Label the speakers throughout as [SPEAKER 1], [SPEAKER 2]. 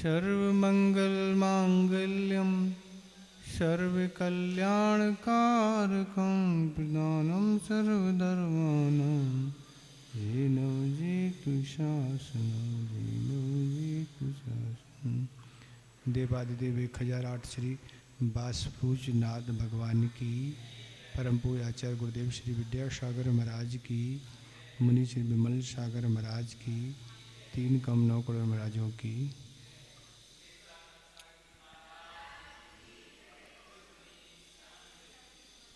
[SPEAKER 1] सर्वमंगलमांगल्यं सर्वकल्याणकारकं प्रदानं सर्वधर्माणां येनो जेतु शासनं येनो जेतु शासनं। देवादिदेव 1008 श्री वासुपूजनाथ भगवान की, परम पूज्य आचार्य गुरुदेव श्री विद्यासागर महाराज की, मुनि श्री विमल सागर महाराज की, 3 कम 9 करोड़ महाराजों की।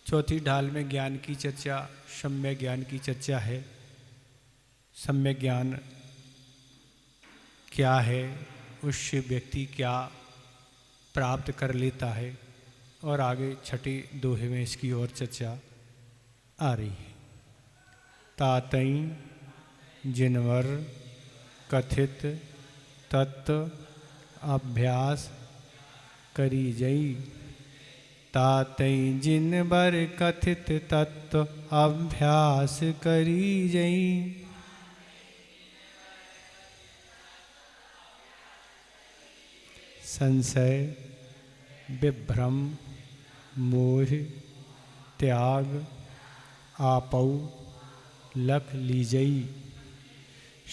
[SPEAKER 1] चौथी ढाल में ज्ञान की चर्चा, सम्यक ज्ञान की चर्चा है। सम्यक ज्ञान क्या है, उससे व्यक्ति क्या प्राप्त कर लेता है, और आगे छठी दोहे में इसकी और चर्चा आ रही है। तातई जिनवर कथित तत्व अभ्यास करी जई, तातई जिनवर कथित तत्व अभ्यास करी जई। संशय विभ्रम मोह त्याग आपौ लख लीजई।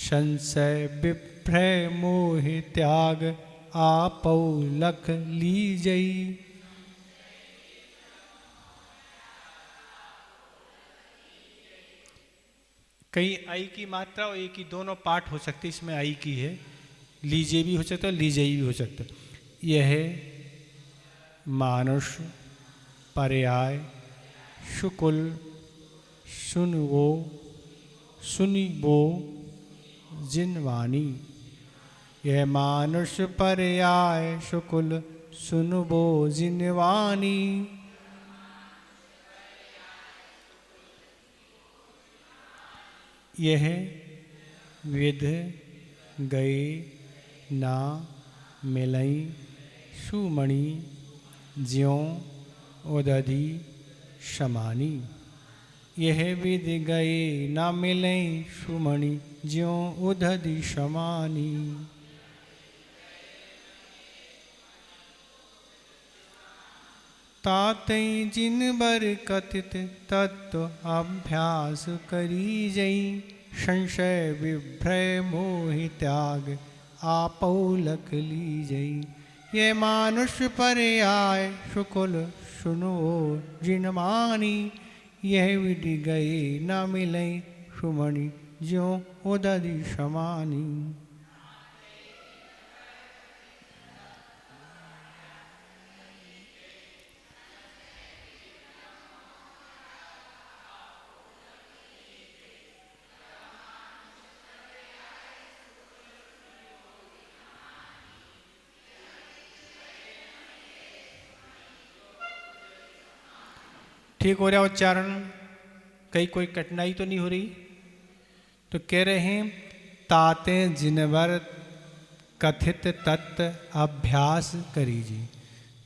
[SPEAKER 1] संशय विभ्रय मोह त्याग आपौ लख लीजई। कहीं आई की मात्रा और एक ही दोनों पाठ हो सकते, इसमें आई की है, लीजे भी हो सकता है, लीजई भी हो सकता है। यह मानुष पर्याय शुकुल सुनवो सुनिबो जिनवानी। यह मानुष पर्याय शुकुल सुनबो जिनवानी। यह विध गए ना मिलई सुमणि ज्यों उदधि समानी। यह विध गए ना मिलई सुमणि ज्यों उदधि समानी। तातई जिनबर कथित तत्व अभ्यास करी जई। संशय विभ्रय मोह त्याग आपौ लख लीजई। ये मानुष पर्याय शुकुल सुनो जिनमानी। यह विधि गए न मिलई सुमणि ज्यों उदधि समानी। ठीक हो रहा उच्चारण? कहीं कोई कठिनाई तो नहीं हो रही? तो कह रहे हैं ताते जिनवर कथित तत्व अभ्यास करीजी।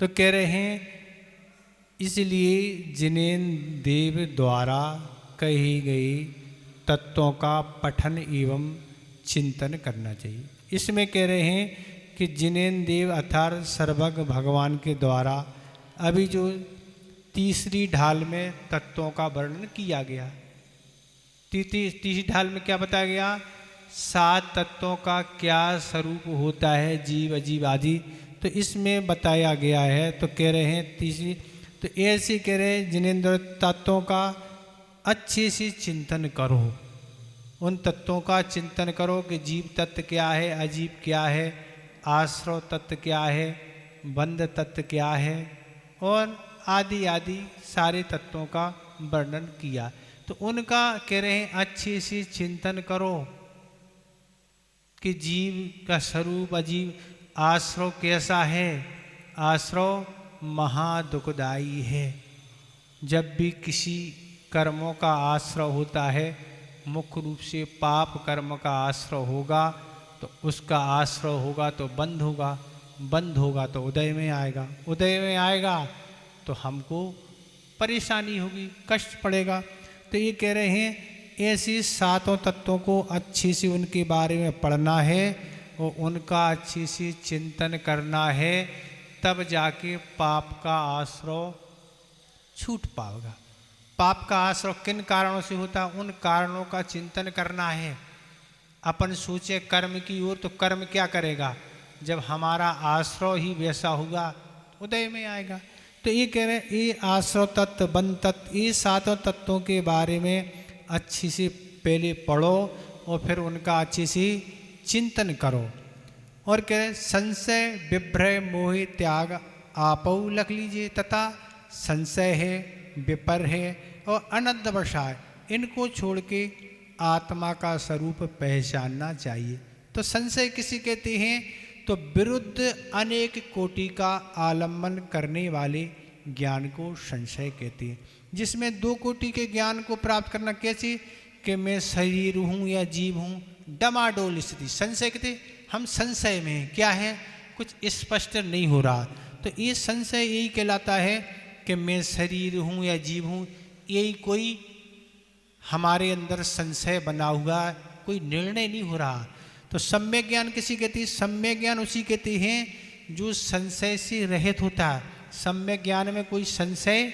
[SPEAKER 1] तो कह रहे हैं इसलिए जिनेन देव द्वारा कही गई तत्वों का पठन एवं चिंतन करना चाहिए। इसमें कह रहे हैं कि जिनेन देव अर्थात सर्वज्ञ भगवान के द्वारा अभी जो तीसरी ढाल में तत्वों का वर्णन किया गया। तीसरी ढाल में क्या बताया गया? 7 तत्वों का क्या स्वरूप होता है, जीव अजीव आदि, तो इसमें बताया गया है। तो कह रहे हैं तीसरी, तो ऐसे कह रहे हैं जिनेंद्र तत्वों का अच्छे से चिंतन करो। उन तत्वों का चिंतन करो कि जीव तत्व क्या है, अजीब क्या है, आश्रव तत्व क्या है, बंध तत्व क्या है, और आदि आदि सारे तत्वों का वर्णन किया। तो उनका कह रहे हैं अच्छे से चिंतन करो कि जीव का स्वरूप अजीव आश्रव कैसा है। आश्रव महादुखदायी है। जब भी किसी कर्मों का आश्रव होता है, मुख्य रूप से पाप कर्म का आश्रव होगा, तो उसका आश्रव होगा तो बंध होगा, बंध होगा तो उदय में आएगा, उदय में आएगा तो हमको परेशानी होगी, कष्ट पड़ेगा। तो ये कह रहे हैं ऐसे 7 तत्वों को अच्छे से उनके बारे में पढ़ना है, और उनका अच्छी से चिंतन करना है, तब जाके पाप का आश्रय छूट पाओगा। पाप का आश्रय किन कारणों से होता है, उन कारणों का चिंतन करना है। अपन सोचे कर्म की ओर, तो कर्म क्या करेगा, जब हमारा आश्रय ही वैसा होगा उदय में आएगा। तो ये कह रहे हैं, ये आश्रय तत्व, बंध तत्व, ये सातों तत्वों के बारे में अच्छी से पहले पढ़ो और फिर उनका अच्छे से चिंतन करो। और कह रहे संशय विभ्रय मोह त्याग आपौ लख लीजिए, तथा संशय है, विपर है और अनंतवशाय, इनको छोड़ के आत्मा का स्वरूप पहचानना चाहिए। तो संशय किसी कहते हैं, तो विरुद्ध अनेक कोटि का आलम्बन करने वाले ज्ञान को संशय कहते हैं, जिसमें दो कोटि के ज्ञान को प्राप्त करना कैसे, कि मैं शरीर हूँ या जीव हूँ, डमाडोल स्थिति, संशय कहते हम संशय में हैं, क्या है, कुछ स्पष्ट नहीं हो रहा। तो ये संशय यही कहलाता है कि मैं शरीर हूँ या जीव हूँ, यही कोई हमारे अंदर संशय बना हुआ, कोई निर्णय नहीं हो रहा। तो सम्यक ज्ञान किसी कहती है, सम्यक ज्ञान उसी कहते हैं जो संशय से रहित होता है। सम्यक ज्ञान में कोई संशय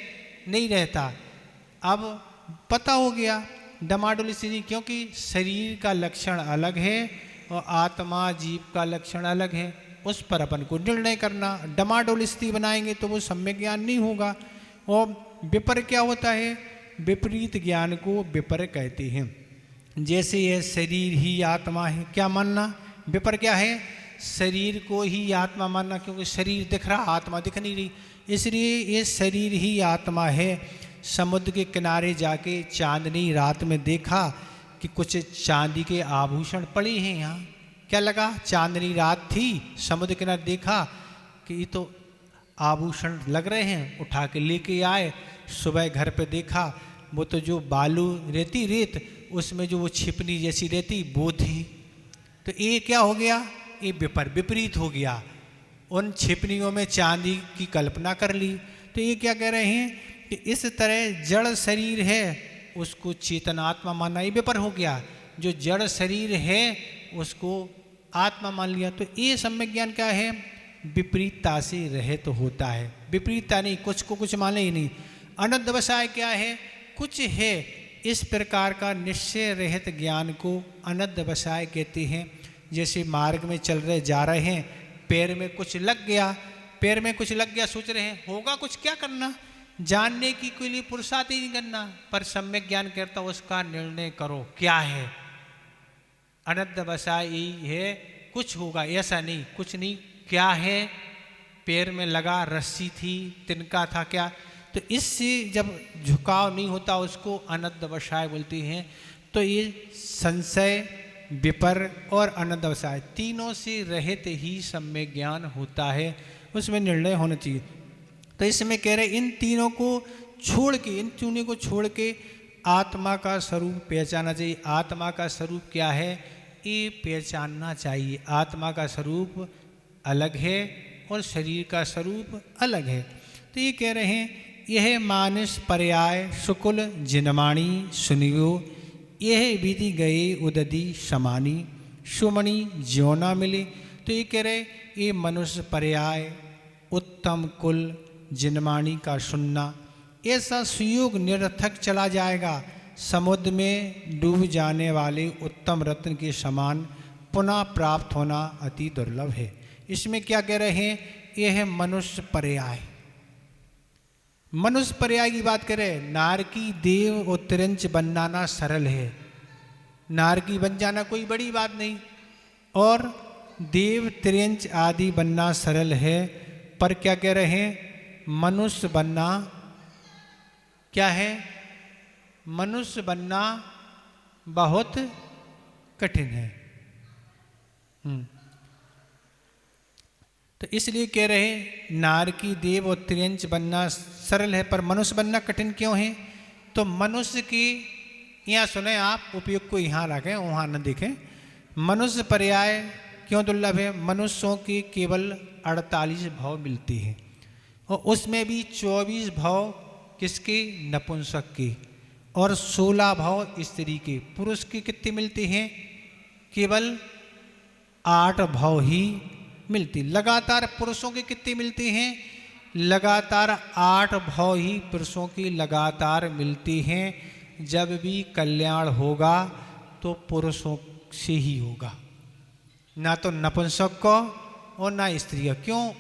[SPEAKER 1] नहीं रहता। अब पता हो गया डमाडोल स्थिति, क्योंकि शरीर का लक्षण अलग है और आत्मा जीव का लक्षण अलग है, उस पर अपन को निर्णय करना। डमाडोल स्थिति बनाएंगे तो वो सम्यक ज्ञान नहीं होगा। और विपर क्या होता है, विपरीत ज्ञान को विपर कहते हैं। जैसे यह शरीर ही आत्मा है, क्या मानना, विपर क्या है, शरीर को ही आत्मा मानना, क्योंकि शरीर दिख रहा, आत्मा दिख नहीं रही, इसलिए ये शरीर ही आत्मा है। समुद्र के किनारे जाके चांदनी रात में देखा कि कुछ चांदी के आभूषण पड़े हैं यहाँ, क्या लगा, चांदनी रात थी, समुद्र किनारे देखा कि ये तो आभूषण लग रहे हैं, उठा के लेके आए। सुबह घर पे देखा, वो तो जो बालू रेती रेत, उसमें जो वो छिपनी जैसी रहती वो थी। तो ये क्या हो गया, ये विपर विपरीत हो गया, उन छिपनियों में चांदी की कल्पना कर ली। तो ये क्या कह रहे हैं कि इस तरह जड़ शरीर है उसको चेतनात्मा मानना, ये विपर हो गया। जो जड़ शरीर है उसको आत्मा मान लिया। तो ये सम्यक ज्ञान क्या है, विपरीतता से रहित तो होता है। विपरीतता नहीं, कुछ को कुछ माने ही नहीं। अनंतवशाय क्या है, कुछ है, इस प्रकार का निश्चय रहित ज्ञान को अनंतवशाय कहते हैं। जैसे मार्ग में चल रहे जा रहे हैं, पैर में कुछ लग गया, पैर में कुछ लग गया, सोच रहे हैं होगा कुछ, क्या करना, जानने की कोई लिए पुरुषार्थ ही नहीं करना, पर सम्यक ज्ञान कहता उसका निर्णय करो क्या है। अनंतवशाय यही है, कुछ होगा, ऐसा नहीं, कुछ नहीं, क्या है, पैर में लगा, रस्सी थी, तिनका था, क्या। तो इससे जब झुकाव नहीं होता उसको अनंतवशाय बोलते हैं। तो ये संशय, विपर और अनंतवशाय तीनों से रहित ही सम्यक ज्ञान होता है, उसमें निर्णय होना चाहिए। तो इसमें कह रहे इन तीनों को छोड़ के, इन तीनों को छोड़ के आत्मा का स्वरूप पहचानना चाहिए। आत्मा का स्वरूप क्या है, ये पहचानना चाहिए। आत्मा का स्वरूप अलग है और शरीर का स्वरूप अलग है। तो ये कह रहे हैं, यह मानस पर्याय शुकुल जिनमाणी सुनियो, यह विधि गए उददी समानी, सुमणि ज्यों ना मिले। तो ये कह रहे, ये मनुष्य पर्याय, उत्तम कुल, जिनमाणी का सुनना, ऐसा सुयोग निरर्थक चला जाएगा। समुद्र में डूब जाने वाले उत्तम रत्न के समान पुनः प्राप्त होना अति दुर्लभ है। इसमें क्या कह रहे हैं, यह है मनुष्य पर्याय। मनुष्य पर्याय की बात करें, नारकी देव और तिरंच बनाना सरल है। नारकी बन जाना कोई बड़ी बात नहीं, और देव तिरंच आदि बनना सरल है। पर क्या कह रहे हैं, मनुष्य बनना क्या है, मनुष्य बनना बहुत कठिन है। तो इसलिए कह रहे नारकी देव और त्रियंच बनना सरल है, पर मनुष्य बनना कठिन क्यों है। तो मनुष्य की, यहाँ सुने आप, उपयोग को यहाँ रखें, वहाँ न देखें। मनुष्य पर्याय क्यों दुर्लभ है, मनुष्यों की केवल 48 भाव मिलती हैं, और उसमें भी 24 भाव किसके, नपुंसक के, और 16 भाव स्त्री के। पुरुष के कितने मिलते हैं, केवल 8 भाव ही मिलती। लगातार पुरुषों के कितने मिलते हैं? लगातार 8 भाव ही पुरुषों की लगातार मिलती हैं। जब भी कल्याण होगा तो पुरुषों से ही होगा, ना तो नपुंसक को और ना स्त्री का। क्यों?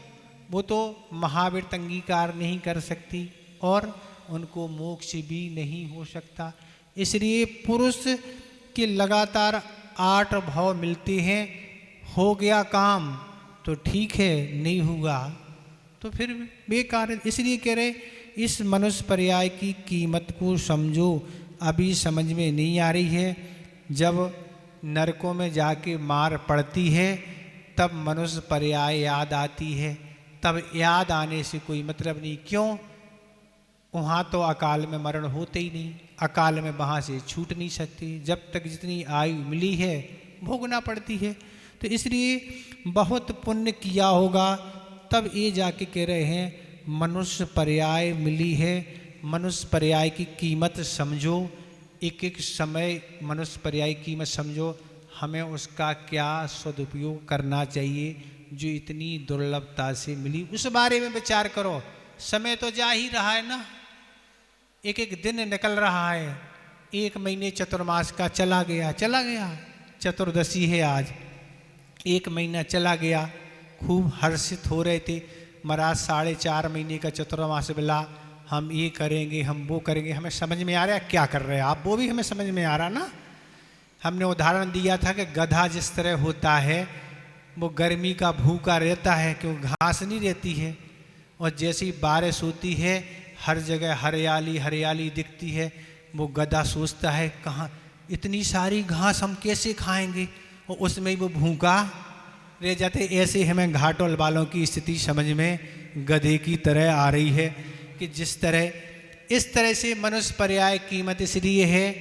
[SPEAKER 1] वो तो महावीर अंगीकार नहीं कर सकती और उनको मोक्ष भी नहीं हो सकता। इसलिए पुरुष के लगातार 8 भाव मिलते हैं। हो गया काम तो ठीक है, नहीं हुआ तो फिर बेकार है। इसलिए कह रहे इस मनुष्य पर्याय की कीमत को समझो। अभी समझ में नहीं आ रही है। जब नरकों में जाके मार पड़ती है तब मनुष्य पर्याय याद आती है। तब याद आने से कोई मतलब नहीं। क्यों? वहाँ तो अकाल में मरण होते ही नहीं, अकाल में वहाँ से छूट नहीं सकती। जब तक जितनी आयु मिली है भोगना पड़ती है। तो इसलिए बहुत पुण्य किया होगा तब ये जाके कह रहे हैं मनुष्य पर्याय मिली है। मनुष्य पर्याय की कीमत समझो। एक एक समय मनुष्य पर्याय की कीमत समझो। हमें उसका क्या सदुपयोग करना चाहिए जो इतनी दुर्लभता से मिली, उस बारे में विचार करो। समय तो जा ही रहा है ना, एक एक दिन निकल रहा है। 1 महीने चतुर्मास का चला गया। चतुर्दशी है आज, 1 महीना चला गया। खूब हर्षित हो रहे थे, महाराज 4.5 महीने का चतुर्मास मिला, हम ये करेंगे, हम वो करेंगे। हमें समझ में आ रहा है क्या कर रहे हैं आप, वो भी हमें समझ में आ रहा ना। हमने उदाहरण दिया था कि गधा जिस तरह होता है वो गर्मी का भूखा रहता है, क्यों? घास नहीं रहती है। और जैसी बारिश होती है हर जगह हरियाली हरियाली दिखती है, वो गधा सोचता है कहाँ इतनी सारी घास हम कैसे खाएंगे, और उसमें वो भूखा रह जाते। ऐसे हमें घाटोल वालों की स्थिति समझ में गधे की तरह आ रही है कि जिस तरह इस तरह से मनुष्य पर्याय कीमत इसलिए है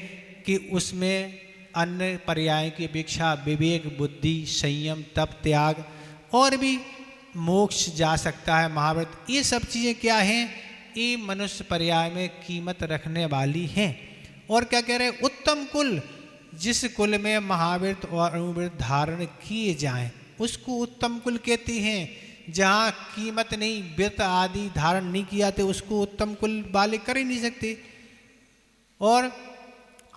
[SPEAKER 1] कि उसमें अन्य पर्याय की अपेक्षा विवेक, बुद्धि, संयम, तप, त्याग और भी मोक्ष जा सकता है, महाव्रत। ये सब चीज़ें क्या हैं? ये मनुष्य पर्याय में कीमत रखने वाली हैं। और क्या कह रहे हैं? उत्तम कुल, जिस कुल में महाव्रत और अनुव्रत धारण किए जाएं उसको उत्तम कुल कहते हैं। जहाँ कीमत नहीं, व्रत आदि धारण नहीं किया तो उसको उत्तम कुल वाले कर ही नहीं सकते। और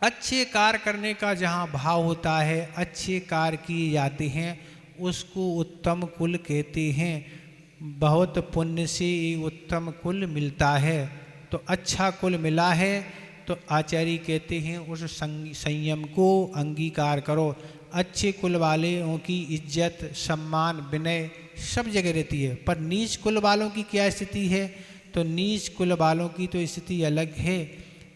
[SPEAKER 1] अच्छे कार्य करने का जहाँ भाव होता है, अच्छे कार्य किए जाते हैं, उसको उत्तम कुल कहते हैं। बहुत पुण्य से ये उत्तम कुल मिलता है। तो अच्छा कुल मिला है तो आचार्य कहते हैं उस संयम को अंगीकार करो। अच्छे कुल वालों की इज्जत, सम्मान, विनय सब जगह रहती है। पर नीच कुल वालों की क्या स्थिति है? तो नीच कुल वालों की तो स्थिति अलग है।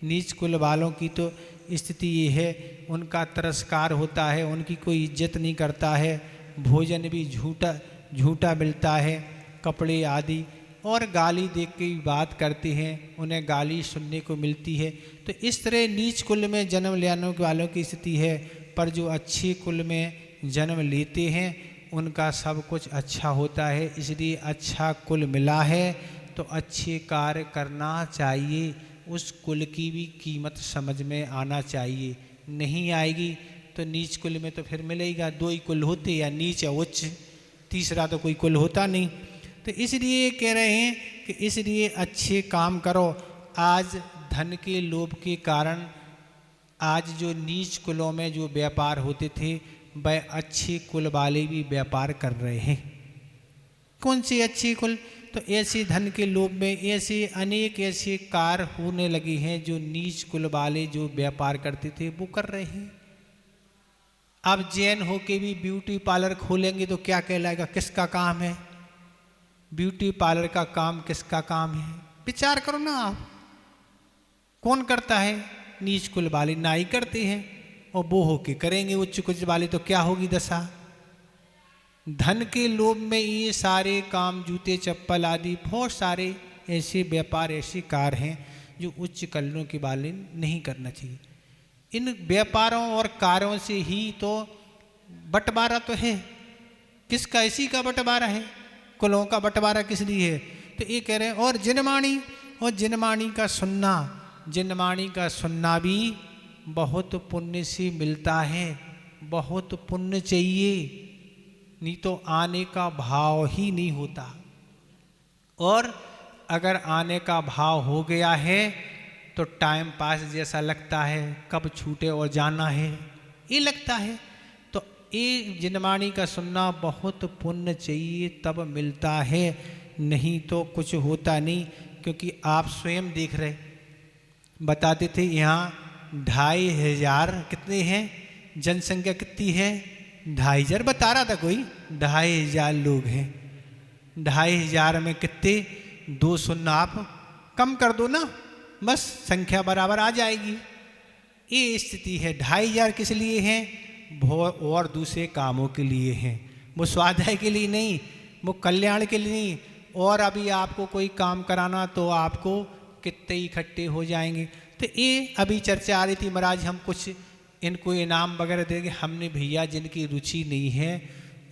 [SPEAKER 1] नीच कुल वालों की तो स्थिति ये है, उनका तिरस्कार होता है, उनकी कोई इज्जत नहीं करता है, भोजन भी झूठा मिलता है, कपड़े आदि, और गाली देख के बात करते हैं, उन्हें गाली सुनने को मिलती है। तो इस तरह नीच कुल में जन्म लेने वालों की स्थिति है। पर जो अच्छे कुल में जन्म लेते हैं उनका सब कुछ अच्छा होता है। इसलिए अच्छा कुल मिला है तो अच्छे कार्य करना चाहिए। उस कुल की भी कीमत समझ में आना चाहिए। नहीं आएगी तो नीच कुल में तो फिर मिलेगा। 2 ही कुल होते, या नीच या उच्च, तीसरा तो कोई कुल होता नहीं। तो इसलिए कह रहे हैं कि इसलिए अच्छे काम करो। आज धन के लोभ के कारण आज जो नीच कुलों में जो व्यापार होते थे वह अच्छे कुल वाले भी व्यापार कर रहे हैं। कौन से अच्छे कुल? तो ऐसे धन के लोभ में ऐसे अनेक ऐसे कार्य होने लगे हैं जो नीच कुल वाले जो व्यापार करते थे वो कर रहे हैं। अब जैन होके भी ब्यूटी पार्लर खोलेंगे तो क्या कहलाएगा? किसका काम है? ब्यूटी पार्लर का काम किसका काम है? विचार करो ना आप। कौन करता है? नीच कुल वाले नाई करते हैं, और वो होके करेंगे उच्च कुल वाले तो क्या होगी दशा? धन के लोभ में ये सारे काम, जूते चप्पल आदि बहुत सारे ऐसे व्यापार, ऐसे कार्य हैं जो उच्च कल्याणों के वाले नहीं करना चाहिए। इन व्यापारों और कार्यों से ही तो बंटवारा तो है। किसका? इसी का बंटवारा है। कुलों का बंटवारा किस लिए है? तो ये कह रहे हैं और जिनमाणी का सुनना, जिनमाणी का सुनना भी बहुत पुण्य से मिलता है। बहुत पुण्य चाहिए। नहीं तो आने का भाव ही नहीं होता। और अगर आने का भाव हो गया है तो टाइम पास जैसा लगता है, कब छूटे और जाना है ये लगता है। तो ये जिनवाणी का सुनना बहुत पुण्य चाहिए तब मिलता है, नहीं तो कुछ होता नहीं। क्योंकि आप स्वयं देख रहे, बताते थे यहाँ 2500 कितने हैं, जनसंख्या कितनी है, 2500 बता रहा था कोई, 2500 लोग हैं। 2500 में कितने, 2 शून्य आप कम कर दो ना, बस संख्या बराबर आ जाएगी। ये स्थिति है। 2500 किस लिए हैं, और दूसरे कामों के लिए हैं, वो स्वाध्याय के लिए नहीं, वो कल्याण के लिए नहीं। और अभी आपको कोई काम कराना तो आपको कितने इकट्ठे हो जाएंगे। तो ये अभी चर्चा आ रही थी, महाराज हम कुछ इनको इनाम वगैरह देंगे। हमने भैया जिनकी रुचि नहीं है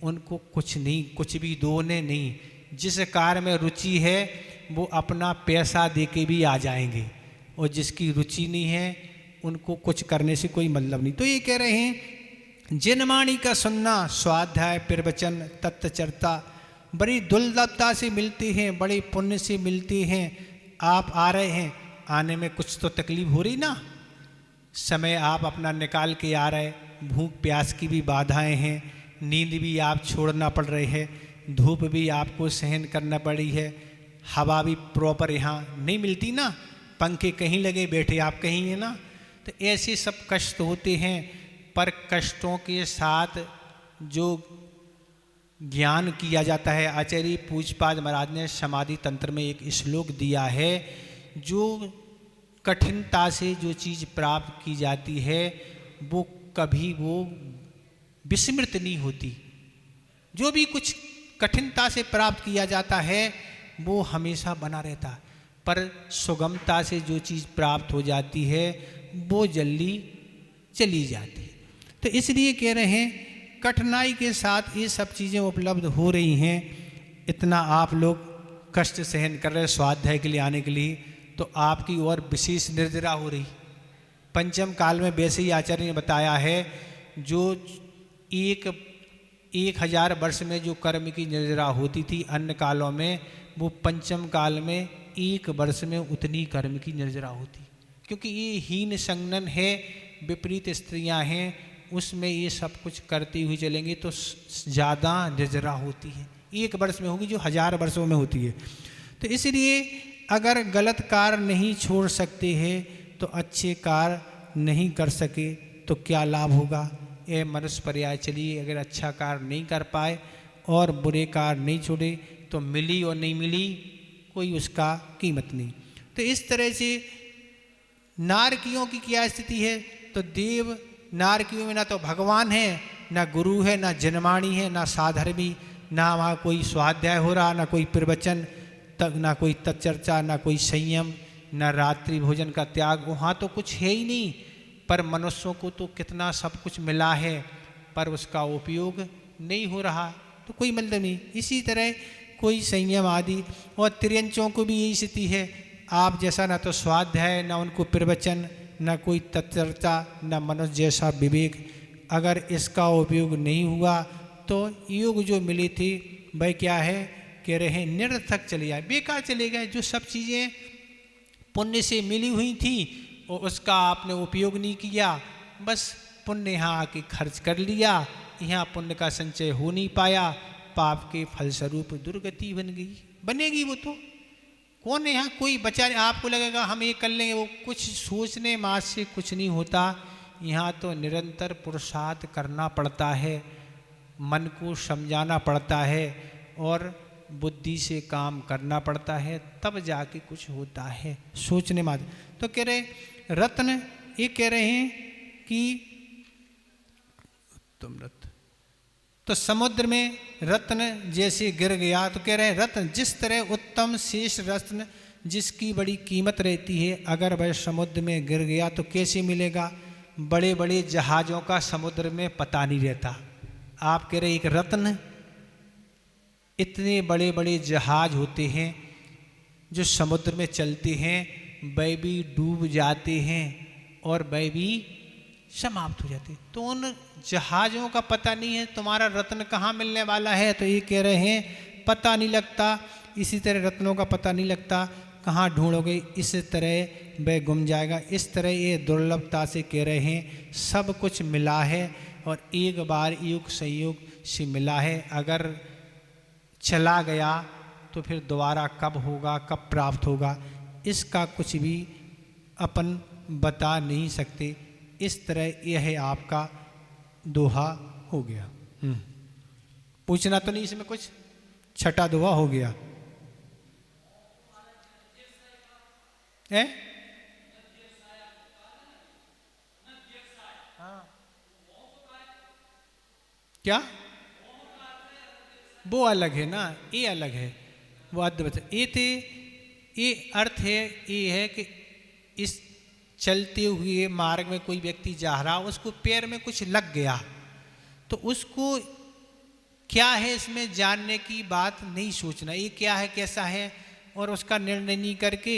[SPEAKER 1] उनको कुछ नहीं, कुछ भी दो ने नहीं। जिस कार्य में रुचि है वो अपना पैसा दे के भी आ जाएंगे, और जिसकी रुचि नहीं है उनको कुछ करने से कोई मतलब नहीं। तो ये कह रहे हैं जिनवाणी का सुनना, स्वाध्याय, प्रवचन, तत्वचर्चा बड़ी दुर्लभता से मिलती हैं, बड़े पुण्य से मिलती हैं। आप आ रहे हैं, आने में कुछ तो तकलीफ हो रही ना, समय आप अपना निकाल के आ रहे, भूख प्यास की भी बाधाएं हैं, नींद भी आप छोड़ना पड़ रही है, धूप भी आपको सहन करना पड़ी है, हवा भी प्रॉपर यहाँ नहीं मिलती ना, पंखे कहीं लगे बैठे आप कहीं हैं ना। तो ऐसे सब कष्ट होते हैं, पर कष्टों के साथ जो ज्ञान किया जाता है। आचार्य पूज्यपाद महाराज ने समाधि तंत्र में एक श्लोक दिया है, जो कठिनता से जो चीज़ प्राप्त की जाती है वो कभी वो विस्मृत नहीं होती। जो भी कुछ कठिनता से प्राप्त किया जाता है वो हमेशा बना रहता, पर सुगमता से जो चीज़ प्राप्त हो जाती है वो जल्दी चली जाती है। तो इसलिए कह रहे हैं कठिनाई के साथ ये सब चीज़ें उपलब्ध हो रही हैं। इतना आप लोग कष्ट सहन कर रहे हैं स्वाध्याय के लिए आने के लिए, तो आपकी और विशेष निर्जरा हो रही। पंचम काल में वैसे ही आचार्य ने बताया है, जो 1000 वर्ष में जो कर्म की निर्जरा होती थी अन्य कालों में, वो पंचम काल में 1 वर्ष में उतनी कर्म की निर्जरा होती। क्योंकि ये हीन संगनन है, विपरीत स्त्रियां हैं, उसमें ये सब कुछ करती हुई चलेंगी तो ज़्यादा निर्जरा होती है। 1 वर्ष में होगी जो 1000 वर्षों में होती है। तो इसलिए अगर गलत कार्य नहीं छोड़ सकते हैं तो अच्छे कार्य नहीं कर सके तो क्या लाभ होगा। ये मनुष्य पर्याय चलिए, अगर अच्छा कार्य नहीं कर पाए और बुरे कार्य नहीं छोड़े तो मिली और नहीं मिली कोई उसका कीमत नहीं। तो इस तरह से नारकियों की क्या स्थिति है, तो देव नारकियों में ना तो भगवान है, ना गुरु है, ना जनवाणी है, ना साधर्मी, ना वहाँ कोई स्वाध्याय हो रहा, ना कोई प्रवचन, ना कोई तत्चर्चा, ना कोई संयम, ना रात्रि भोजन का त्याग, वहाँ तो कुछ है ही नहीं। पर मनुष्यों को तो कितना सब कुछ मिला है, पर उसका उपयोग नहीं हो रहा, तो कोई मतलब नहीं। इसी तरह कोई संयम आदि, और त्रियंचों को भी यही स्थिति है। आप जैसा ना तो स्वाध्याय, ना उनको प्रवचन, ना कोई तत्चर्चा, ना मनुष्य जैसा विवेक, अगर इसका उपयोग नहीं हुआ तो योग जो मिली थी वह क्या है, कह रहे हैं निरर्थक चले जाए, बेकार चले गए। जो सब चीज़ें पुण्य से मिली हुई थी और उसका आपने उपयोग नहीं किया, बस पुण्य यहाँ आके खर्च कर लिया, यहाँ पुण्य का संचय हो नहीं पाया, पाप के फलस्वरूप दुर्गति बन गई, बनेगी वो तो। कौन है यहाँ कोई बचा, आपको लगेगा हम ये कर लेंगे, वो कुछ सोचने मात्र से कुछ नहीं होता। यहाँ तो निरंतर पुरुषार्थ करना पड़ता है, मन को समझाना पड़ता है और बुद्धि से काम करना पड़ता है, तब जाके कुछ होता है, सोचने मात्र। तो कह रहे रत्न, ये कह रहे हैं कि तुम रत्न, तो समुद्र में रत्न जैसे गिर गया, तो कह रहे हैं रत्न जिस तरह उत्तम शेष रत्न जिसकी बड़ी कीमत रहती है, अगर वह समुद्र में गिर गया तो कैसे मिलेगा। बड़े बड़े जहाज़ों का समुद्र में पता नहीं रहता। आप कह रहे एक रत्न, इतने बड़े बड़े जहाज होते हैं जो समुद्र में चलते हैं, वह भी डूब जाते हैं और वह भी समाप्त हो जाती। तो उन जहाज़ों का पता नहीं है तुम्हारा रत्न कहाँ मिलने वाला है, तो ये कह रहे हैं पता नहीं लगता। इसी तरह रत्नों का पता नहीं लगता, कहाँ ढूंढोगे, इस तरह वह गुम जाएगा। इस तरह ये दुर्लभता से कह रहे हैं सब कुछ मिला है और एक बार योग संयोग से मिला है। अगर चला गया तो फिर दोबारा कब होगा, कब प्राप्त होगा, इसका कुछ भी अपन बता नहीं सकते। इस तरह यह आपका दोहा हो गया। पूछना तो नहीं इसमें कुछ, छठा दोहा हो गया है? हाँ। क्या वो अलग है ना, ये अलग है, वो अद्भुत ये थे। ये अर्थ है, ये है कि इस चलते हुए मार्ग में कोई व्यक्ति जा रहा, उसको पैर में कुछ लग गया, तो उसको क्या है इसमें जानने की बात नहीं सोचना, ये क्या है कैसा है, और उसका निर्णय नहीं करके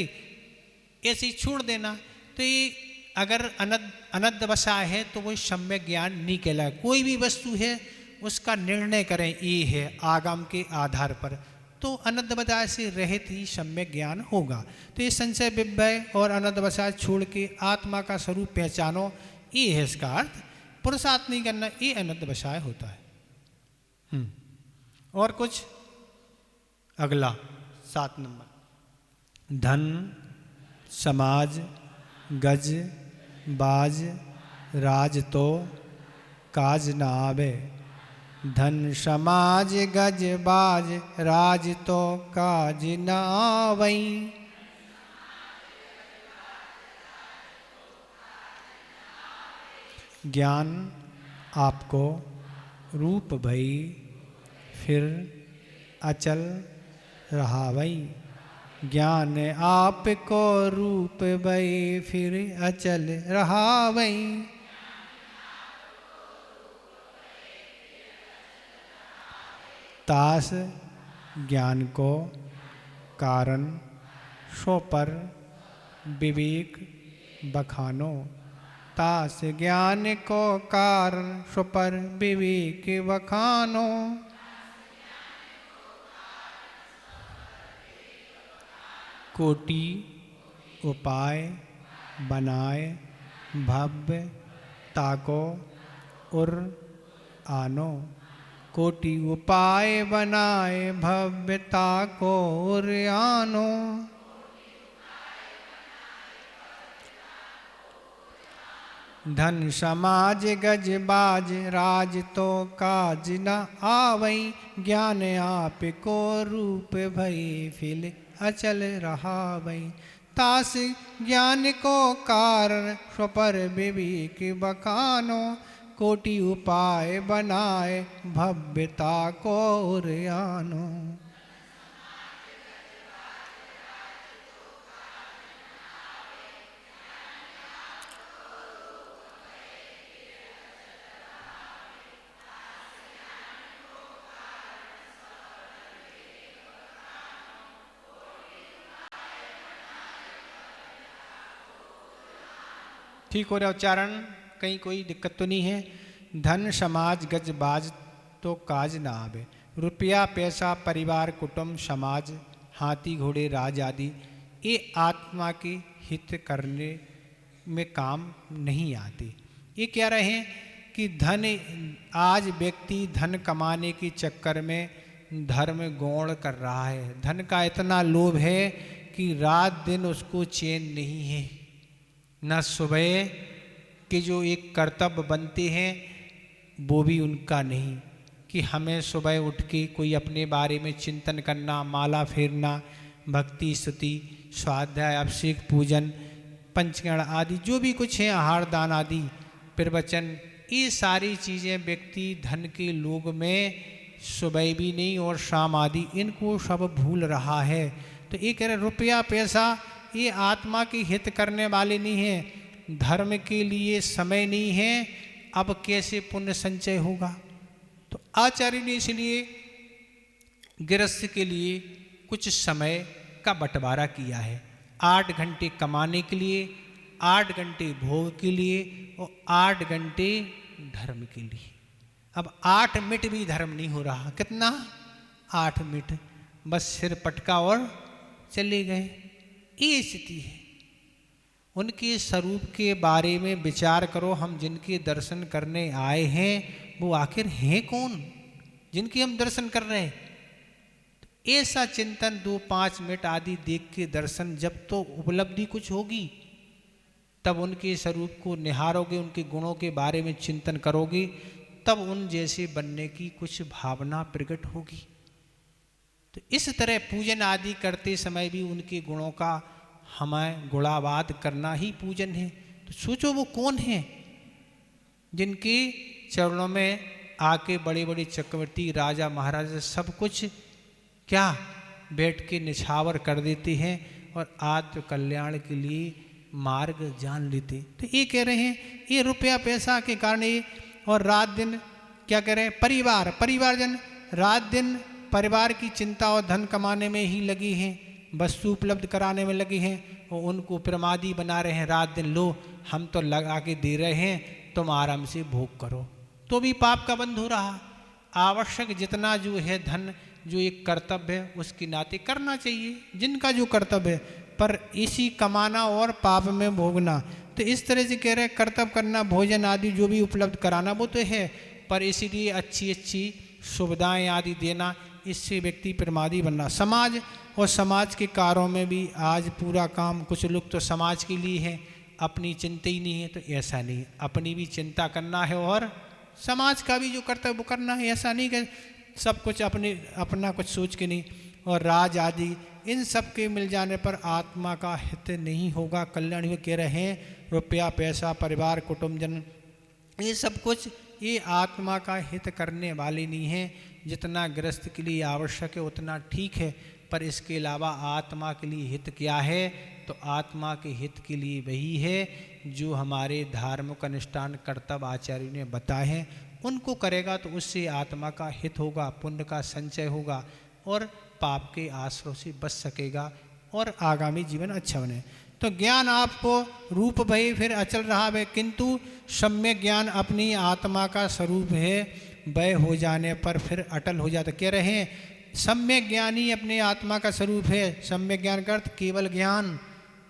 [SPEAKER 1] ऐसे ही छोड़ देना। तो ये अगर अनद्धवसाय है तो वो सम्यक ज्ञान नहीं कहलाए। कोई भी वस्तु है उसका निर्णय करें ये है आगम के आधार पर, तो अनद्धवसाय से रहित ही सम्यक ज्ञान होगा। तो ये संशय विभय और अनद्धवसाय छोड़ के आत्मा का स्वरूप पहचानो, ये है इसका अर्थ। पुरुषार्थ नहीं करना, ये अनद्धवसाय होता है। और कुछ अगला 7 नंबर, धन समाज गज बाज राज तो काज न आवे। धन समाज गज बाज राज तो काज न आवई। ज्ञान आपको रूप भई फिर अचल रहावई। ज्ञान आपको रूप भई फिर अचल रहावई। तास ज्ञान को कारण सो पर विवेक बखानो। तास ज्ञान को कारण सो पर विवेक बखानो। कोटि उपाय बनाए भव्य ताको उर आनो। कोटि उपाय बनाए भव्यता को उर आनो। धन समाज गज बाज राज तो काज न आवई। ज्ञान आप को रूप भई फिर अचल रहावई। तास ज्ञान को कारण स्वपर विवेक बखानो। कोटि उपाय बनाए भव्यता को उर आनो। ठीक हो रहा उच्चारण, कहीं कोई दिक्कत तो नहीं है। धन समाज गज बाज तो काज ना आवे। रुपया पैसा परिवार कुटुंब समाज हाथी घोड़े राज आदि ये आत्मा के हित करने में काम नहीं आते। ये कह रहे हैं कि धन, आज व्यक्ति धन कमाने के चक्कर में धर्म गौण कर रहा है। धन का इतना लोभ है कि रात दिन उसको चैन नहीं है। न सुबह के जो एक कर्तव्य बनते हैं वो भी उनका नहीं, कि हमें सुबह उठ के कोई अपने बारे में चिंतन करना, माला फेरना, भक्ति स्तुति स्वाध्याय अभिषेक पूजन पंचगण आदि जो भी कुछ है, आहार दान आदि प्रवचन, ये सारी चीज़ें व्यक्ति धन के लोभ में सुबह भी नहीं और शाम आदि इनको सब भूल रहा है। तो ये कह रहे रुपया पैसा ये आत्मा के हित करने वाले नहीं हैं, धर्म के लिए समय नहीं है, अब कैसे पुण्य संचय होगा। तो आचार्य ने इसलिए गृहस्थ के लिए कुछ समय का बंटवारा किया है। 8 घंटे कमाने के लिए, 8 घंटे भोग के लिए और 8 घंटे धर्म के लिए। अब 8 मिनट भी धर्म नहीं हो रहा। कितना? 8 मिनट। बस सिर पटका और चले गए। ये स्थिति है। उनके स्वरूप के बारे में विचार करो। हम जिनके दर्शन करने आए हैं वो आखिर हैं कौन जिनके हम दर्शन कर रहे हैं? ऐसा चिंतन 2-5 मिनट आदि देख के दर्शन, जब तो उपलब्धि कुछ होगी तब उनके स्वरूप को निहारोगे, उनके गुणों के बारे में चिंतन करोगे, तब उन जैसे बनने की कुछ भावना प्रकट होगी। तो इस तरह पूजन आदि करते समय भी उनके गुणों का हमें गुणावाद करना ही पूजन है। तो सोचो वो कौन है जिनके चरणों में आके बड़े बड़े चक्रवर्ती राजा महाराजा सब कुछ क्या बैठ के निछावर कर देते हैं और आत्म कल्याण के लिए मार्ग जान लेते। तो ये कह रहे हैं ये रुपया पैसा के कारण ये, और रात दिन क्या कह रहे हैं, परिवारजन रात दिन परिवार की चिंता और धन कमाने में ही लगी हैं, वस्तु उपलब्ध कराने में लगे हैं और उनको प्रमादी बना रहे हैं। रात दिन लो हम तो लगा के दे रहे हैं, तुम आराम से भोग करो, तो भी पाप का बंध हो रहा। आवश्यक जितना जो है धन, जो एक कर्तव्य है उसके नाते करना चाहिए, जिनका जो कर्तव्य है, पर इसी कमाना और पाप में भोगना। तो इस तरह से कह रहे हैं कर्तव्य करना, भोजन आदि जो भी उपलब्ध कराना वो तो है, पर इसीलिए अच्छी अच्छी सुविधाएं आदि देना, इससे व्यक्ति प्रमादी बनना। समाज और समाज के कार्यों में भी आज पूरा काम, कुछ लोग तो समाज के लिए है, अपनी चिंता ही नहीं है। तो ऐसा नहीं, अपनी भी चिंता करना है और समाज का भी जो कर्तव्य वो करना है। ऐसा नहीं कि सब कुछ अपना कुछ सोच के नहीं। और राज आदि इन सब के मिल जाने पर आत्मा का हित नहीं होगा, कल्याण हुए। कह रहे हैं रुपया पैसा परिवार कुटुंबजन ये सब कुछ ये आत्मा का हित करने वाले नहीं हैं। जितना गृहस्थ के लिए आवश्यक है उतना ठीक है, पर इसके अलावा आत्मा के लिए हित क्या है? तो आत्मा के हित के लिए वही है जो हमारे धार्मिक अनुष्ठान कर्तव्य आचार्य ने बताए हैं, उनको करेगा तो उससे आत्मा का हित होगा, पुण्य का संचय होगा और पाप के आश्रय से बच सकेगा और आगामी जीवन अच्छा बने। तो ज्ञान आपको रूप भय फिर अचल रहा है, किंतु सम्यक ज्ञान अपनी आत्मा का स्वरूप है, वह हो जाने पर फिर अटल हो जाता। कह रहे हैं सम्यक ज्ञान ही अपने आत्मा का स्वरूप है। सम्यक ज्ञान का अर्थ केवल ज्ञान,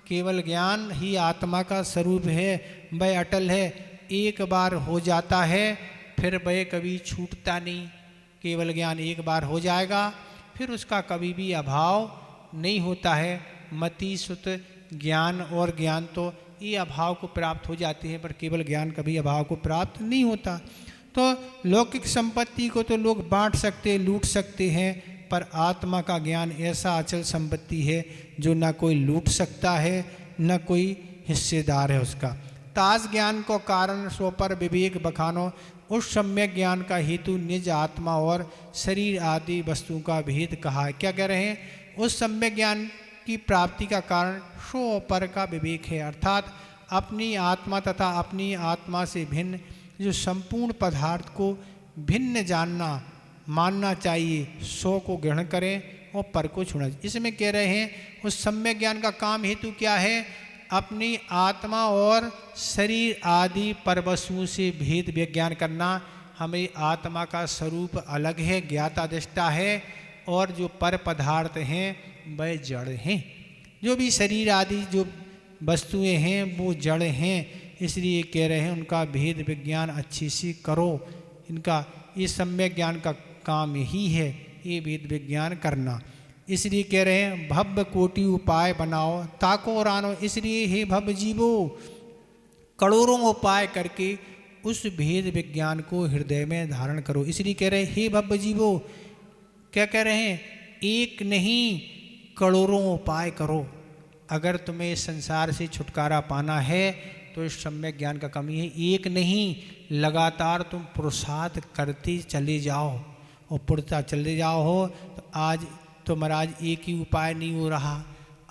[SPEAKER 1] केवल ज्ञान ही आत्मा का स्वरूप है, वह अटल है। एक बार हो जाता है फिर वह कभी छूटता नहीं। केवल ज्ञान एक बार हो जाएगा फिर उसका कभी भी अभाव नहीं होता है। मति सुत ज्ञान और ज्ञान तो ये अभाव को प्राप्त हो जाते हैं, पर केवल ज्ञान कभी अभाव को प्राप्त नहीं होता। तो लौकिक संपत्ति को तो लोग बांट सकते, लूट सकते हैं, पर आत्मा का ज्ञान ऐसा अचल संपत्ति है जो न कोई लूट सकता है न कोई हिस्सेदार है उसका। ताज ज्ञान को कारण सो पर विवेक बखानो, उस सम्यक ज्ञान का हेतु निज आत्मा और शरीर आदि वस्तुओं का भेद कहा है। क्या कह रहे हैं? उस सम्यक ज्ञान की प्राप्ति का कारण सो पर का विवेक है, अर्थात अपनी आत्मा तथा अपनी आत्मा से भिन्न जो संपूर्ण पदार्थ को भिन्न जानना मानना चाहिए, सो को ग्रहण करें और पर को छोड़ना। इसमें कह रहे हैं उस सम्यक ज्ञान का काम हेतु क्या है? अपनी आत्मा और शरीर आदि पर वस्तुओं से भेद विज्ञान करना। हमें आत्मा का स्वरूप अलग है, ज्ञाता दृष्टा है, और जो पर पदार्थ हैं वह जड़ हैं। जो भी शरीर आदि जो वस्तुएं हैं वो जड़ हैं, इसलिए कह रहे हैं उनका भेद विज्ञान अच्छी सी करो। इनका ये सम्यक ज्ञान का काम यही है, ये भेद विज्ञान करना। इसलिए कह रहे हैं भव्य कोटि उपाय बनाओ ताको रानो, इसलिए हे भव्य जीवो करोड़ों उपाय करके उस भेद विज्ञान को हृदय में धारण करो। इसलिए कह रहे हैं हे भव्य जीवो, क्या कह रहे हैं? एक नहीं करोड़ों उपाय करो। अगर तुम्हें इस संसार से छुटकारा पाना है तो इस सम्यक ज्ञान का कमी है। एक नहीं, लगातार तुम पुरुषार्थ करते चले जाओ और पुरता चले जाओ हो। तो आज तो महाराज एक ही उपाय नहीं हो रहा,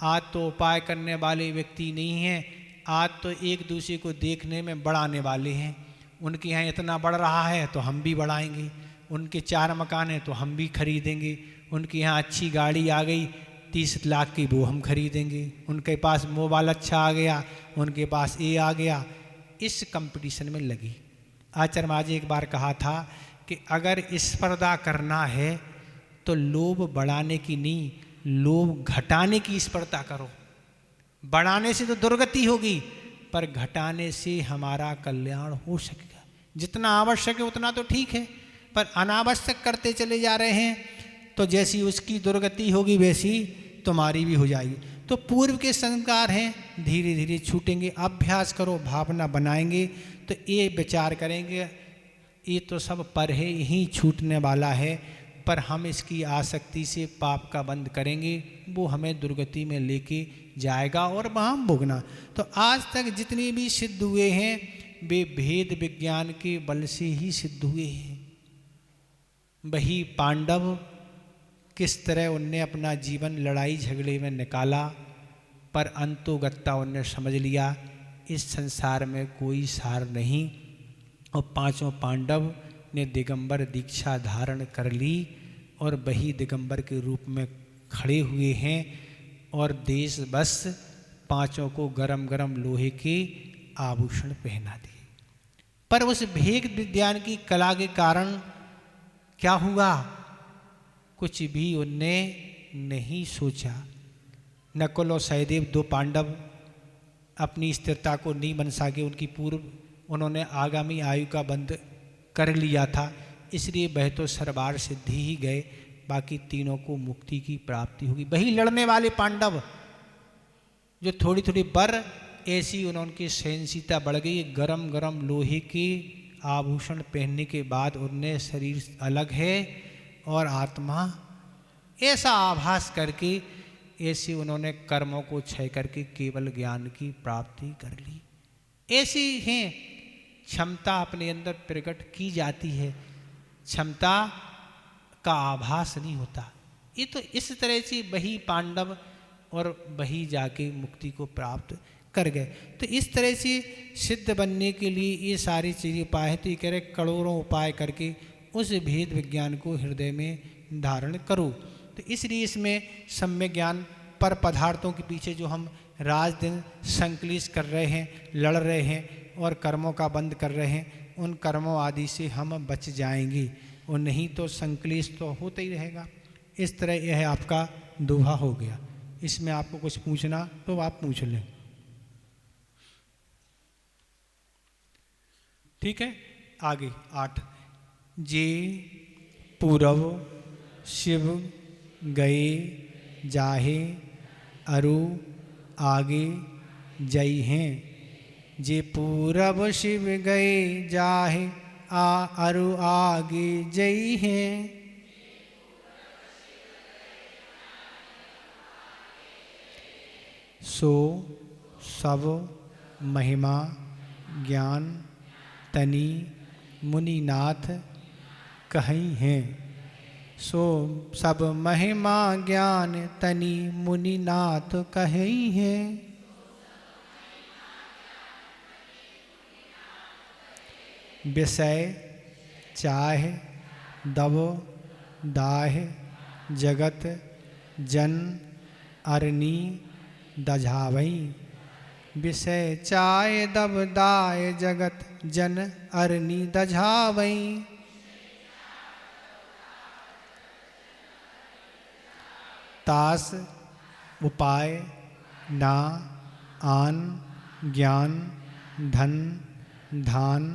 [SPEAKER 1] आज तो उपाय करने वाले व्यक्ति नहीं हैं, आज तो एक दूसरे को देखने में बढ़ाने वाले हैं। उनके यहाँ इतना बढ़ रहा है तो हम भी बढ़ाएंगे, उनके 4 मकान हैं तो हम भी खरीदेंगे, उनके यहाँ अच्छी गाड़ी आ गई 30 लाख की वो हम खरीदेंगे, उनके पास मोबाइल अच्छा आ गया, उनके पास ये आ गया। इस कंपटीशन में लगी। आचार्य महाराज जी एक बार कहा था कि अगर स्पर्धा करना है तो लोभ बढ़ाने की नहीं, लोभ घटाने की स्पर्धा करो। बढ़ाने से तो दुर्गति होगी, पर घटाने से हमारा कल्याण हो सकेगा। जितना आवश्यक है उतना तो ठीक है, पर अनावश्यक करते चले जा रहे हैं तो जैसी उसकी दुर्गति होगी वैसी तुम्हारी भी हो जाएगी। तो पूर्व के संस्कार हैं, धीरे धीरे छूटेंगे। अभ्यास करो, भावना बनाएंगे तो ये विचार करेंगे ये तो सब पर है, यही छूटने वाला है, पर हम इसकी आसक्ति से पाप का बंध करेंगे, वो हमें दुर्गति में लेके जाएगा और वहाँ भोगना। तो आज तक जितने भी सिद्ध हुए हैं वे भेद विज्ञान के बल से ही सिद्ध हुए हैं। वही पांडव किस तरह उनने अपना जीवन लड़ाई झगड़े में निकाला, पर अंतोगत्ता उनने समझ लिया इस संसार में कोई सार नहीं, और पांचों पांडव ने दिगंबर दीक्षा धारण कर ली और वही दिगंबर के रूप में खड़े हुए हैं और देश बस पांचों को गरम गरम लोहे के आभूषण पहना दिए। पर उस भेद विज्ञान की कला के कारण क्या हुआ, कुछ भी उनने नहीं सोचा। नकुल और सहदेव दो पांडव अपनी स्थिरता को नहीं बन सके, उनकी पूर्व उन्होंने आगामी आयु का बंध कर लिया था, इसलिए वह तो सरबार सिद्धि ही गए, बाकी तीनों को मुक्ति की प्राप्ति होगी। वही लड़ने वाले पांडव जो थोड़ी थोड़ी बर ऐसी उनकी सहनशीलता बढ़ गई, गरम गरम लोहे के आभूषण पहनने के बाद उनने शरीर अलग है और आत्मा, ऐसा आभास करके ऐसे उन्होंने कर्मों को क्षय करके केवल ज्ञान की प्राप्ति कर ली। ऐसी हैं क्षमता अपने अंदर प्रकट की जाती है, क्षमता का आभास नहीं होता। ये तो इस तरह से वही पांडव और वही जाके मुक्ति को प्राप्त कर गए। तो इस तरह से सिद्ध बनने के लिए ये सारी चीज़ें उपाय हैं। तो ये कह रहे करोड़ों उपाय करके उस भेद विज्ञान को हृदय में धारण करो। तो इसलिए इसमें सम्यक ज्ञान पर पदार्थों के पीछे जो हम रात दिन संकलित कर रहे हैं, लड़ रहे हैं और कर्मों का बंद कर रहे हैं, उन कर्मों आदि से हम बच जाएंगे, और नहीं तो संकलित तो होता ही रहेगा। इस तरह यह आपका दोहा हो गया। इसमें आपको कुछ पूछना तो आप पूछ लें। ठीक है, आगे 8। जे पूरव शिव गए जाहे अरु आगे जय हैं। जे पूरब शिव गए जाहे अरु आगे जय हैं। सो सब महिमा ज्ञान तनि मुनिनाथ कहीं हैं। सो सब महिमा ज्ञान तनि मुनिनाथ कहीं हैं। विषय चाह दब दाह जगत जन अरनी दझावई। विषय चाय दब दाय जगत जन अरनी दझावई। तास उपाय ना आन ज्ञान धन धान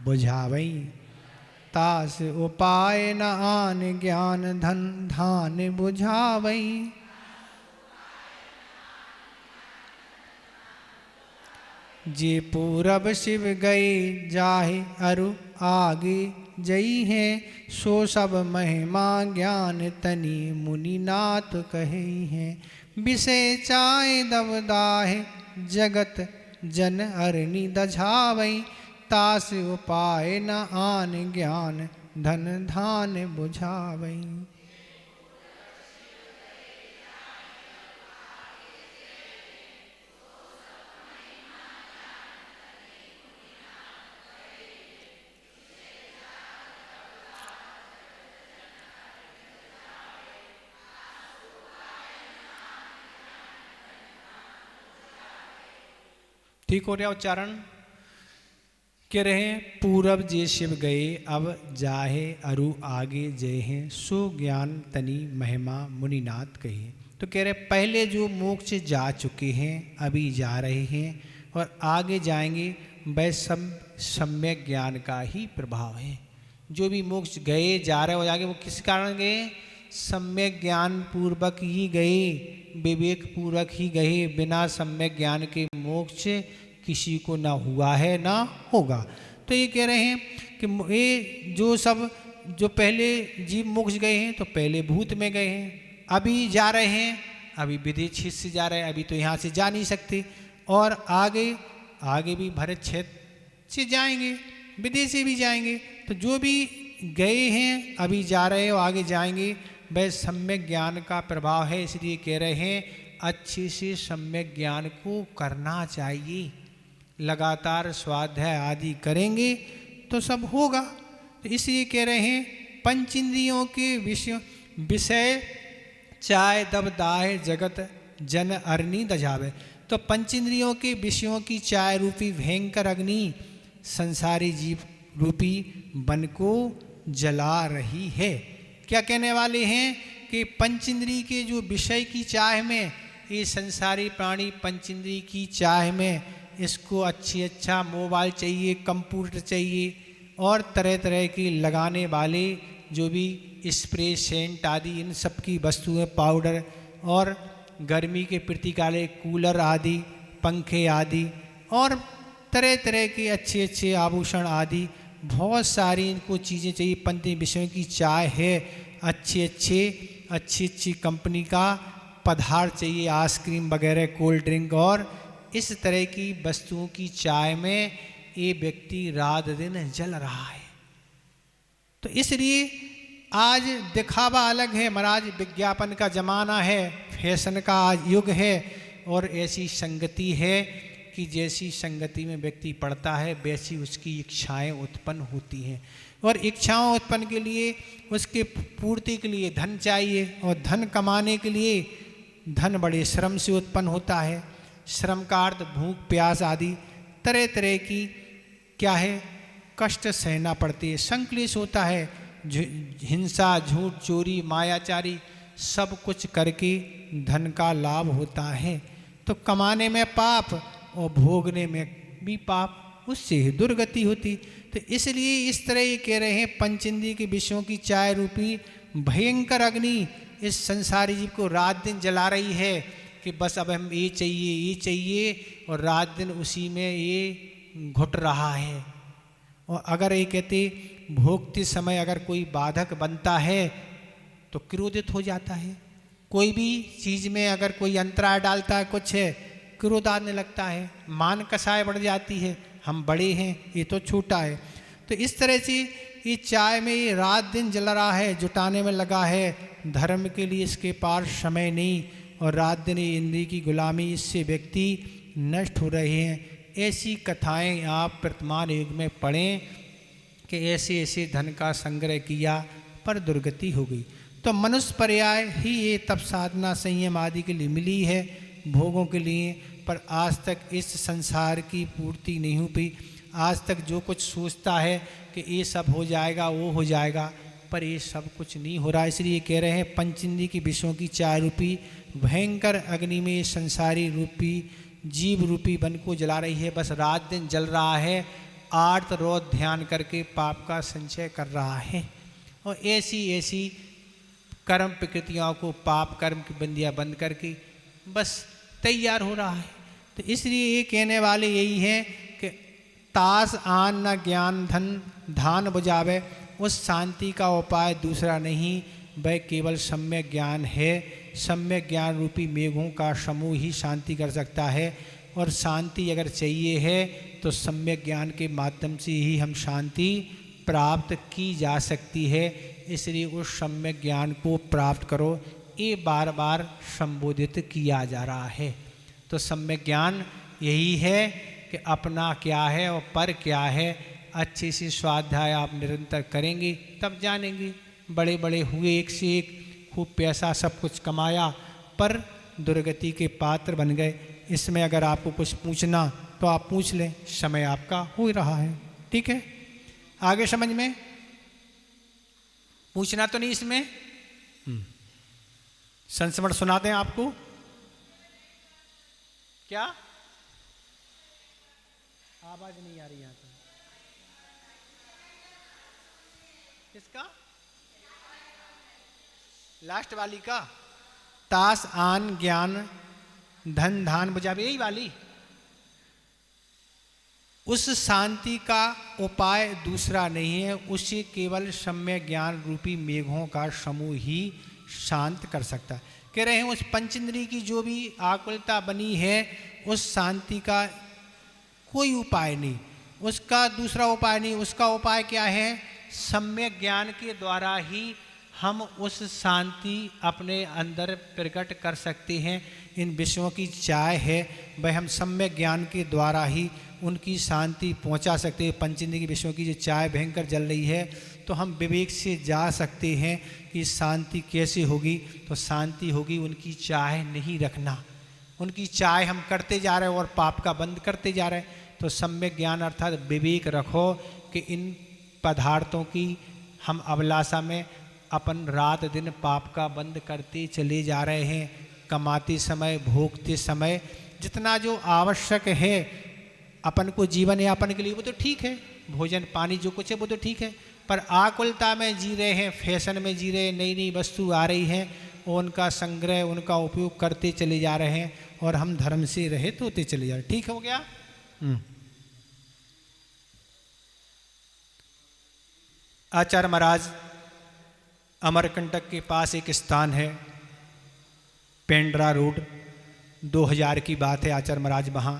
[SPEAKER 1] बुझावई। तास उपाय न आन ज्ञान धन धान बुझावई। जे पूरब शिव गए जाहे अरु आगे जई हैं। सो सब महिमा ज्ञान तनि मुनिनाथ कहे हैं। विषय चाय दब दाहे जगत जन अरनि दझावई। तास उपाय न आन ज्ञान धन धान बुझावई। ठीक हो रहा उच्चारण। कह रहे हैं पूरब जे शिव गए अब जाहे अरु आगे जय हैं सो ज्ञान तनि महिमा मुनिनाथ कहे। तो कह रहे पहले जो मोक्ष जा चुके हैं अभी जा रहे हैं और आगे जाएंगे वह सब सम्यक ज्ञान का ही प्रभाव है। जो भी मोक्ष गए जा रहे हो आगे वो किस कारण गए? सम्यक ज्ञान पूर्वक ही गए, विवेक पूर्वक ही गए। बिना सम्यक ज्ञान के मोक्ष किसी को ना हुआ है ना होगा। तो ये कह रहे हैं कि ये जो सब जो पहले जीव मोक्ष गए हैं तो पहले भूत में गए हैं, अभी जा रहे हैं, अभी विदेश से जा रहे हैं, अभी तो यहाँ से जा नहीं सकते और आगे भी भरत क्षेत्र से जाएंगे, विदेश से भी जाएंगे। तो जो भी गए हैं अभी जा रहे हैं और आगे जाएंगे वह सम्यक ज्ञान का प्रभाव है। इसलिए कह रहे हैं अच्छे से सम्यक ज्ञान को करना चाहिए। लगातार स्वाध्याय आदि करेंगे तो सब होगा। तो इसलिए कह रहे हैं पंच इंद्रियों के विषय चाय दब दाह जगत जन अरनी दजावे। तो पंच इंद्रियों के विषयों की चाय रूपी भयंकर अग्नि संसारी जीव रूपी वन को जला रही है। क्या कहने वाले हैं कि पंच इंद्रिय के जो विषय की चाह में, ये संसारी प्राणी पंच इंद्रिय की चाह में इसको अच्छा मोबाइल चाहिए, कंप्यूटर चाहिए और तरह तरह की लगाने वाले जो भी स्प्रे सेंट आदि इन सब की वस्तुएं, पाउडर और गर्मी के प्रतिकाले कूलर आदि, पंखे आदि और तरह तरह के अच्छे आभूषण आदि बहुत सारी इनको चीज़ें चाहिए। पंच विषयों की चाय है, अच्छी कंपनी का पदार्थ चाहिए, आइसक्रीम वगैरह, कोल्ड ड्रिंक और इस तरह की वस्तुओं की चाय में ये व्यक्ति रात दिन जल रहा है। तो इसलिए आज दिखावा अलग है महाराज, विज्ञापन का ज़माना है, फैशन का युग है और ऐसी संगति है कि जैसी संगति में व्यक्ति पड़ता है वैसी उसकी इच्छाएं उत्पन्न होती हैं और इच्छाओं उत्पन्न के लिए उसके पूर्ति के लिए धन चाहिए और धन कमाने के लिए धन बड़े श्रम से उत्पन्न होता है। श्रम का अर्थ भूख प्यास आदि तरह तरह की क्या है कष्ट सहना पड़ती है, संक्लेश होता है, हिंसा, झूठ, चोरी, मायाचारी सब कुछ करके धन का लाभ होता है। तो कमाने में पाप और भोगने में भी पाप, उससे ही दुर्गति होती। तो इसलिए इस तरह ये कह रहे हैं पंचेंद्रिय के विषयों की चाय रूपी भयंकर अग्नि इस संसारी जीव को रात दिन जला रही है कि बस अब हम ये चाहिए और रात दिन उसी में ये घुट रहा है। और अगर ये कहते भोगते समय अगर कोई बाधक बनता है तो क्रोधित हो जाता है, कोई भी चीज़ में अगर कोई अंतराय डालता है कुछ है क्रोध आने लगता है, मान कसाय बढ़ जाती है, हम बड़े हैं ये तो छोटा है। तो इस तरह से ये चाय में ये रात दिन जल रहा है, जुटाने में लगा है, धर्म के लिए इसके पास समय नहीं और रात दिन ये इंद्रिय की गुलामी, इससे व्यक्ति नष्ट हो रहे हैं। ऐसी कथाएं आप वर्तमान युग में पढ़ें कि ऐसे ऐसे धन का संग्रह किया पर दुर्गति हो गई। तो मनुष्य पर्याय ही ये तप साधना संयम आदि के लिए मिली है, भोगों के लिए, पर आज तक इस संसार की पूर्ति नहीं हुई। आज तक जो कुछ सोचता है कि ये सब हो जाएगा वो हो जाएगा, पर ये सब कुछ नहीं हो रहा। इसलिए कह रहे हैं पंचेंद्रिय की विषयों की चाय रूपी भयंकर अग्नि में संसारी रूपी जीव रूपी वन को जला रही है। बस रात दिन जल रहा है, आर्त रोध ध्यान करके पाप का संचय कर रहा है और ऐसी ऐसी कर्म प्रकृतियों को पाप कर्म की बंदियाँ बंद करके बस तैयार हो रहा है। तो इसलिए ये कहने वाले यही है कि तास आन न ज्ञान धन धान बुझावे, उस शांति का उपाय दूसरा नहीं, वह केवल सम्यक ज्ञान है। सम्यक ज्ञान रूपी मेघों का समूह ही शांति कर सकता है और शांति अगर चाहिए है तो सम्यक ज्ञान के माध्यम से ही हम शांति प्राप्त की जा सकती है। इसलिए उस सम्यक ज्ञान को प्राप्त करो, ये बार बार संबोधित किया जा रहा है। तो सम्यक ज्ञान यही है कि अपना क्या है और पर क्या है। अच्छे से स्वाध्याय आप निरंतर करेंगे तब जानेंगे। बड़े बड़े हुए, एक से एक खूब पैसा सब कुछ कमाया पर दुर्गति के पात्र बन गए। इसमें अगर आपको कुछ पूछना तो आप पूछ लें, समय आपका हो ही रहा है। ठीक है, आगे समझ में? पूछना तो नहीं इसमें? संस्मरण सुना दें आपको क्या? आवाज नहीं आ रही यहाँ पे। किसका? लास्ट वाली का? तास आन ज्ञान धन धान बुझावे, यही वाली। उस शांति का उपाय दूसरा नहीं है, उसे केवल सम्यक ज्ञान रूपी मेघों का समूह ही शांत कर सकता है। कह रहे हैं उस पंचेंद्रिय की जो भी आकुलता बनी है, उस शांति का कोई उपाय नहीं, उसका दूसरा उपाय नहीं। उसका उपाय क्या है? सम्यक ज्ञान के द्वारा ही हम उस शांति अपने अंदर प्रकट कर सकते हैं। इन विषयों की चाय है वह हम सम्यक ज्ञान के द्वारा ही उनकी शांति पहुंचा सकते हैं। पंचेंद्रिय के विषयों की जो चाय भयंकर जल रही है, तो हम विवेक से जा सकते हैं कि शांति कैसे होगी। तो शांति होगी उनकी चाय नहीं रखना, उनकी चाय हम करते जा रहे हैं और पाप का बंद करते जा रहे हैं। तो सम्यक ज्ञान अर्थात विवेक रखो कि इन पदार्थों की हम अभिलाषा में अपन रात दिन पाप का बंद करते चले जा रहे हैं। कमाते समय, भोगते समय जितना जो आवश्यक है अपन को जीवन यापन के लिए, वो तो ठीक है, भोजन पानी जो कुछ है वो तो ठीक है, पर आकुलता में जी रहे हैं, फैशन में जी रहे हैं, नई नई वस्तु आ रही हैं और उनका संग्रह, उनका उपयोग करते चले जा रहे हैं और हम धर्म से रहित होते चले जा रहे हैं। ठीक हो गया? आचार्य महाराज अमरकंटक के पास एक स्थान है, पेंड्रा रोड, 2000 की बात है। आचार्य महाराज वहाँ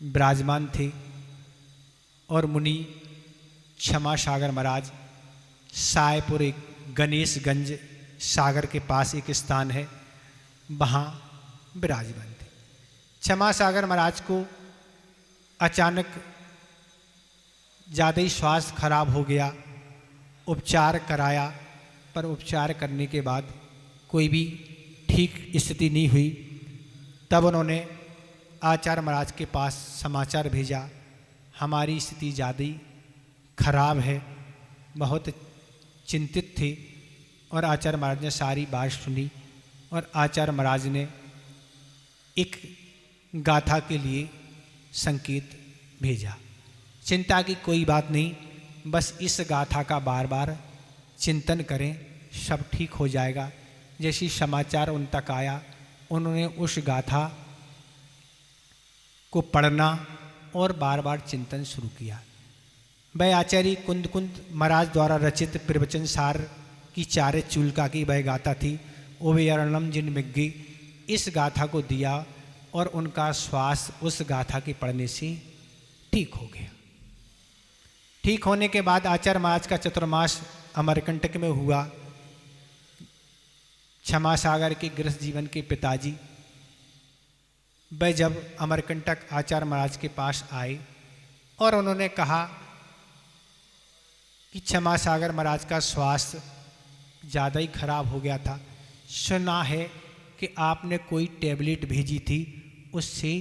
[SPEAKER 1] विराजमान थे और मुनि क्षमा सागर महाराज सायपुर, एक गणेशगंज सागर के पास एक स्थान है, वहाँ विराजमान थे। क्षमा सागर महाराज को अचानक ज़्यादा ही स्वास्थ्य खराब हो गया, उपचार कराया, पर उपचार करने के बाद कोई भी ठीक स्थिति नहीं हुई। तब उन्होंने आचार्य महाराज के पास समाचार भेजा, हमारी स्थिति ज़्यादा ही खराब है, बहुत चिंतित थे। और आचार्य महाराज ने सारी बात सुनी और आचार्य महाराज ने एक गाथा के लिए संकेत भेजा। चिंता की कोई बात नहीं, बस इस गाथा का बार बार चिंतन करें, सब ठीक हो जाएगा। जैसी समाचार उन तक आया, उन्होंने उस गाथा को पढ़ना और बार बार चिंतन शुरू किया। वह आचार्य कुंद कुंद महाराज द्वारा रचित प्रवचन सार की चारे चूलका की वह गाथा थी, ओवेयरणम जिन मिग्गी। इस गाथा को दिया और उनका श्वास उस गाथा के पढ़ने से ठीक हो गया। ठीक होने के बाद आचार्य महाराज का चतुर्मास अमरकंटक में हुआ। क्षमा सागर के गृहस्थ जीवन के पिताजी वह जब अमरकंटक आचार्य महाराज के पास आए और उन्होंने कहा कि क्षमा सागर महाराज का स्वास्थ्य ज़्यादा ही खराब हो गया था, सुना है कि आपने कोई टैबलेट भेजी थी, उससे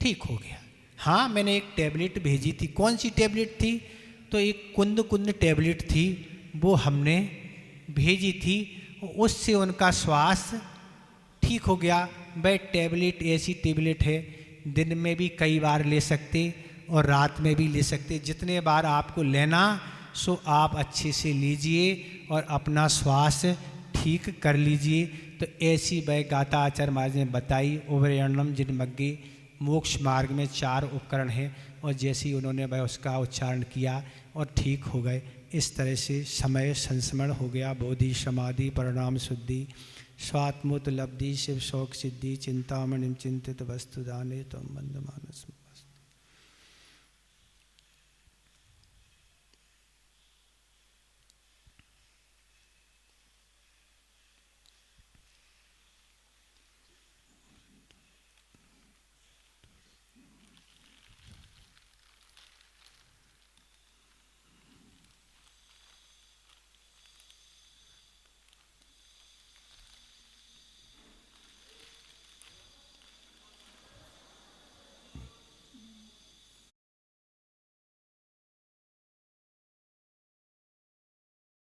[SPEAKER 1] ठीक हो गया। हाँ, मैंने एक टैबलेट भेजी थी। कौन सी टैबलेट थी? तो एक कुंद कुंद टैबलेट थी, वो हमने भेजी थी, उससे उनका स्वास्थ्य ठीक हो गया। वह टैबलेट ऐसी टैबलेट है, दिन में भी कई बार ले सकते और रात में भी ले सकते। जितने बार आपको लेना सो आप अच्छे से लीजिए और अपना स्वास्थ्य ठीक कर लीजिए। तो ऐसी वह गाथा आचार्य महाराज ने बताई। ओवरेयणम जिन मग्गे, मोक्ष मार्ग में 4 उपकरण हैं और जैसे ही उन्होंने वह उसका उच्चारण किया और ठीक हो गए। इस तरह से समय संस्मरण हो गया। बोधि समाधि परिणाम शुद्धि स्वात्मोत लब्धि शिव शौक सिद्धि चिंतामणिम चिंतित वस्तुदाने तम मंद मानस।